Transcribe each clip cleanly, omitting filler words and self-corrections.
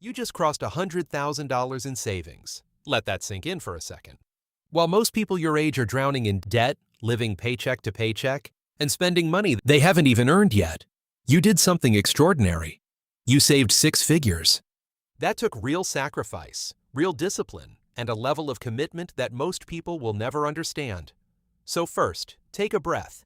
You just crossed $100,000 in savings. Let that sink in for a second. While most people your age are drowning in debt, living paycheck to paycheck, and spending money they haven't even earned yet, you did something extraordinary. You saved six figures. That took real sacrifice, real discipline, and a level of commitment that most people will never understand. So first, take a breath.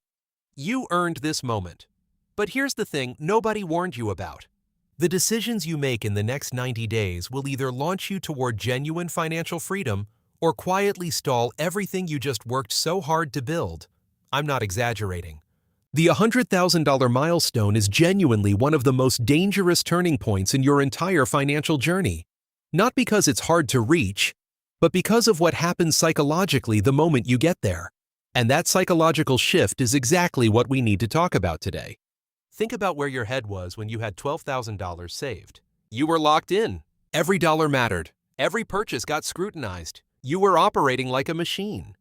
You earned this moment. But here's the thing nobody warned you about. The decisions you make in the next 90 days will either launch you toward genuine financial freedom or quietly stall everything you just worked so hard to build. I'm not exaggerating. The $100,000 milestone is genuinely one of the most dangerous turning points in your entire financial journey. Not because it's hard to reach, but because of what happens psychologically the moment you get there. And that psychological shift is exactly what we need to talk about today. Think about where your head was when you had $12,000 saved. You were locked in. Every dollar mattered. Every purchase got scrutinized. You were operating like a machine.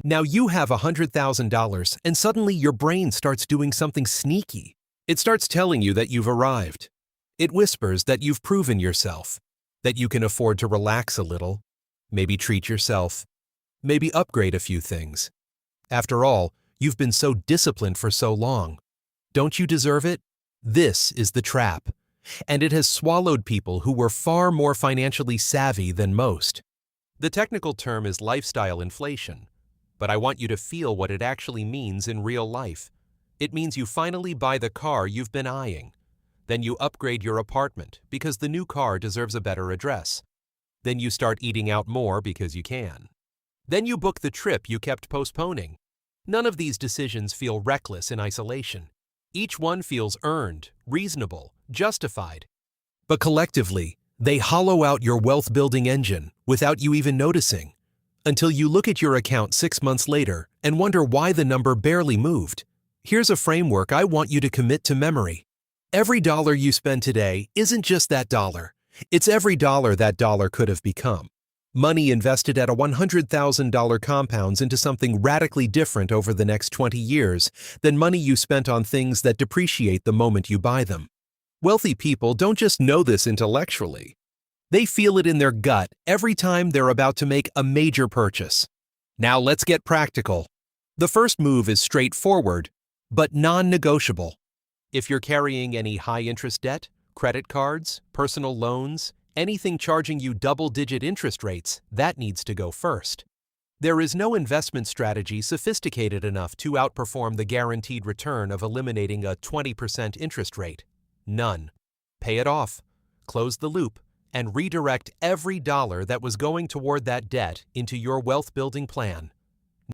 Now you have $100,000 and suddenly your brain starts doing something sneaky. It starts telling you that you've arrived. It whispers that you've proven yourself, that you can afford to relax a little, maybe treat yourself, maybe upgrade a few things. After all, you've been so disciplined for so long. Don't you deserve it? This is the trap, and it has swallowed people who were far more financially savvy than most. The technical term is lifestyle inflation, but I want you to feel what it actually means in real life. It means you finally buy the car you've been eyeing. Then you upgrade your apartment because the new car deserves a better address. Then you start eating out more because you can. Then you book the trip you kept postponing. None of these decisions feel reckless in isolation. Each one feels earned, reasonable, justified. But collectively, they hollow out your wealth-building engine without you even noticing, until you look at your account 6 months later and wonder why the number barely moved. Here's a framework I want you to commit to memory. Every dollar you spend today isn't just that dollar. It's every dollar that dollar could have become. Money invested at a $100,000 compounds into something radically different over the next 20 years than money you spent on things that depreciate the moment you buy them. Wealthy people don't just know this intellectually. They feel it in their gut every time they're about to make a major purchase. Now let's get practical. The first move is straightforward, but non-negotiable. If you're carrying any high-interest debt, credit cards, personal loans, anything charging you double-digit interest rates, that needs to go first. There is no investment strategy sophisticated enough to outperform the guaranteed return of eliminating a 20% interest rate. None. Pay it off, close the loop, and redirect every dollar that was going toward that debt into your wealth-building plan.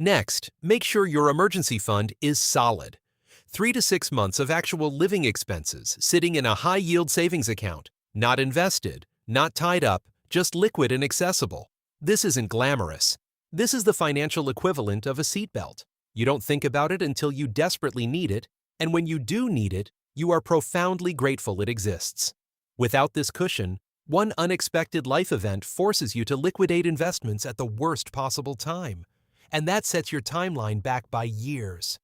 Next, make sure your emergency fund is solid. 3 to 6 months of actual living expenses sitting in a high-yield savings account, not invested, not tied up, just liquid and accessible. This isn't glamorous. This is the financial equivalent of a seatbelt. You don't think about it until you desperately need it, and when you do need it, you are profoundly grateful it exists. Without this cushion, one unexpected life event forces you to liquidate investments at the worst possible time, and that sets your timeline back by years.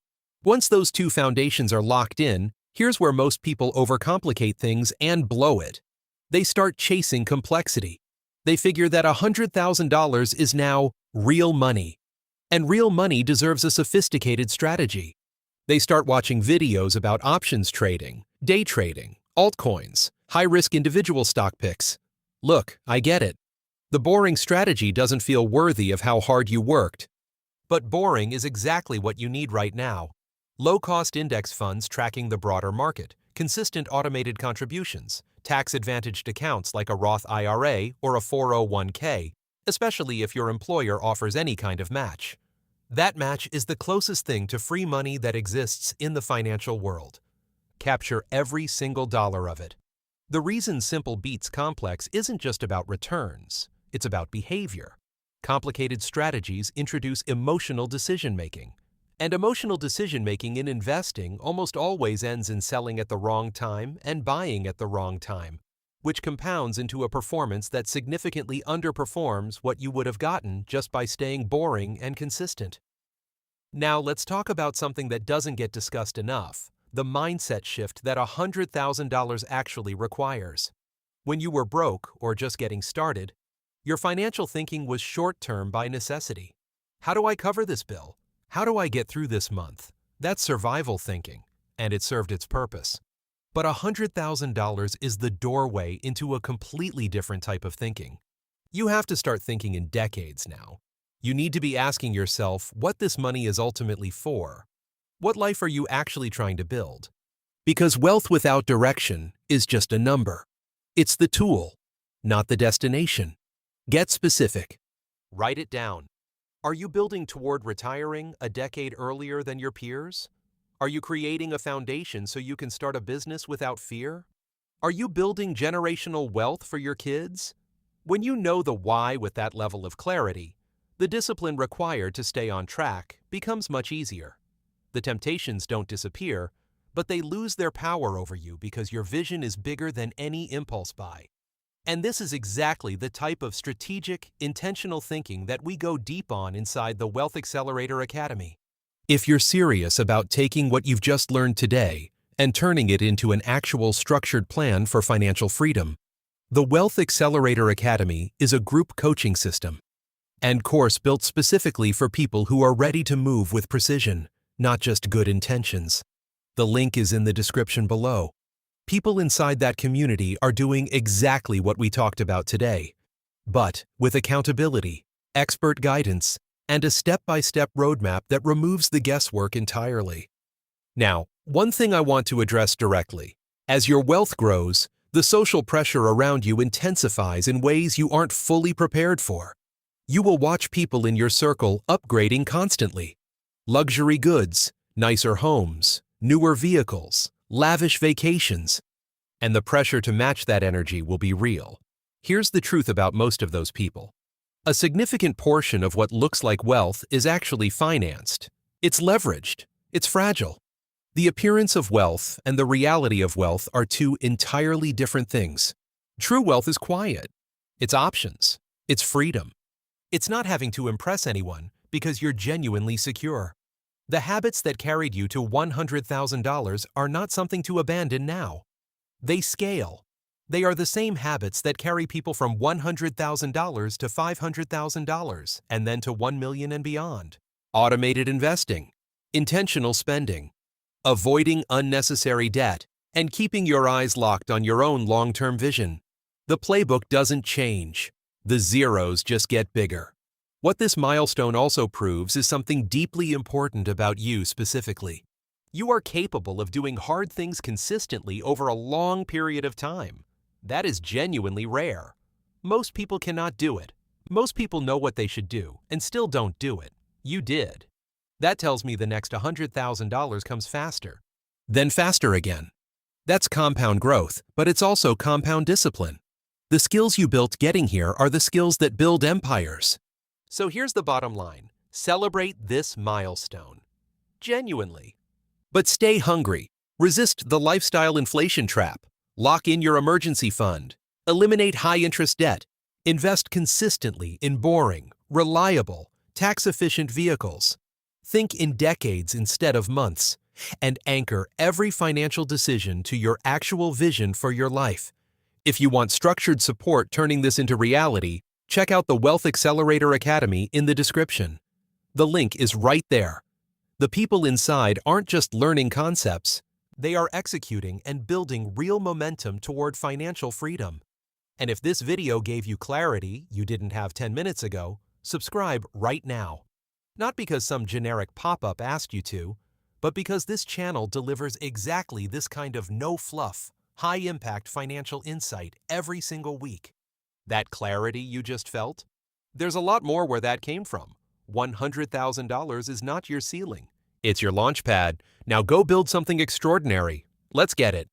Once those two foundations are locked in, here's where most people overcomplicate things and blow it. They start chasing complexity. They figure that $100,000 is now real money, and real money deserves a sophisticated strategy. They start watching videos about options trading, day trading, altcoins, high-risk individual stock picks. Look, I get it. The boring strategy doesn't feel worthy of how hard you worked. But boring is exactly what you need right now. Low-cost index funds tracking the broader market, consistent automated contributions, tax-advantaged accounts like a Roth IRA or a 401k, especially if your employer offers any kind of match. That match is the closest thing to free money that exists in the financial world. Capture every single dollar of it. The reason simple beats complex isn't just about returns, it's about behavior. Complicated strategies introduce emotional decision-making. And emotional decision-making in investing almost always ends in selling at the wrong time and buying at the wrong time, which compounds into a performance that significantly underperforms what you would have gotten just by staying boring and consistent. Now let's talk about something that doesn't get discussed enough, the mindset shift that $100,000 actually requires. When you were broke or just getting started, your financial thinking was short-term by necessity. How do I cover this bill? How do I get through this month? That's survival thinking, and it served its purpose. But $100,000 is the doorway into a completely different type of thinking. You have to start thinking in decades now. You need to be asking yourself what this money is ultimately for. What life are you actually trying to build? Because wealth without direction is just a number. It's the tool, not the destination. Get specific. Write it down. Are you building toward retiring a decade earlier than your peers? Are you creating a foundation so you can start a business without fear? Are you building generational wealth for your kids? When you know the why with that level of clarity, the discipline required to stay on track becomes much easier. The temptations don't disappear, but they lose their power over you because your vision is bigger than any impulse buy. And this is exactly the type of strategic, intentional thinking that we go deep on inside the Wealth Accelerator Academy. If you're serious about taking what you've just learned today and turning it into an actual structured plan for financial freedom, the Wealth Accelerator Academy is a group coaching system and course built specifically for people who are ready to move with precision, not just good intentions. The link is in the description below. People inside that community are doing exactly what we talked about today, but with accountability, expert guidance, and a step-by-step roadmap that removes the guesswork entirely. Now, one thing I want to address directly. As your wealth grows, the social pressure around you intensifies in ways you aren't fully prepared for. You will watch people in your circle upgrading constantly. Luxury goods, nicer homes, newer vehicles, lavish vacations. And the pressure to match that energy will be real. Here's the truth about most of those people. A significant portion of what looks like wealth is actually financed. It's leveraged. It's fragile. The appearance of wealth and the reality of wealth are two entirely different things. True wealth is quiet. It's options. It's freedom. It's not having to impress anyone because you're genuinely secure. The habits that carried you to $100,000 are not something to abandon now. They scale. They are the same habits that carry people from $100,000 to $500,000 and then to $1 million and beyond. Automated investing, intentional spending, avoiding unnecessary debt, and keeping your eyes locked on your own long-term vision. The playbook doesn't change. The zeros just get bigger. What this milestone also proves is something deeply important about you specifically. You are capable of doing hard things consistently over a long period of time. That is genuinely rare. Most people cannot do it. Most people know what they should do and still don't do it. You did. That tells me the next $100,000 comes faster. Then faster again. That's compound growth, but it's also compound discipline. The skills you built getting here are the skills that build empires. So here's the bottom line. Celebrate this milestone. Genuinely. But stay hungry. Resist the lifestyle inflation trap. Lock in your emergency fund. Eliminate high-interest debt. Invest consistently in boring, reliable, tax-efficient vehicles. Think in decades instead of months. And anchor every financial decision to your actual vision for your life. If you want structured support turning this into reality, check out the Wealth Accelerator Academy in the description. The link is right there. The people inside aren't just learning concepts. They are executing and building real momentum toward financial freedom. And if this video gave you clarity you didn't have 10 minutes ago, subscribe right now. Not because some generic pop-up asked you to, but because this channel delivers exactly this kind of no-fluff, high-impact financial insight every single week. That clarity you just felt? There's a lot more where that came from. $100,000 is not your ceiling. It's your launch pad. Now go build something extraordinary. Let's get it.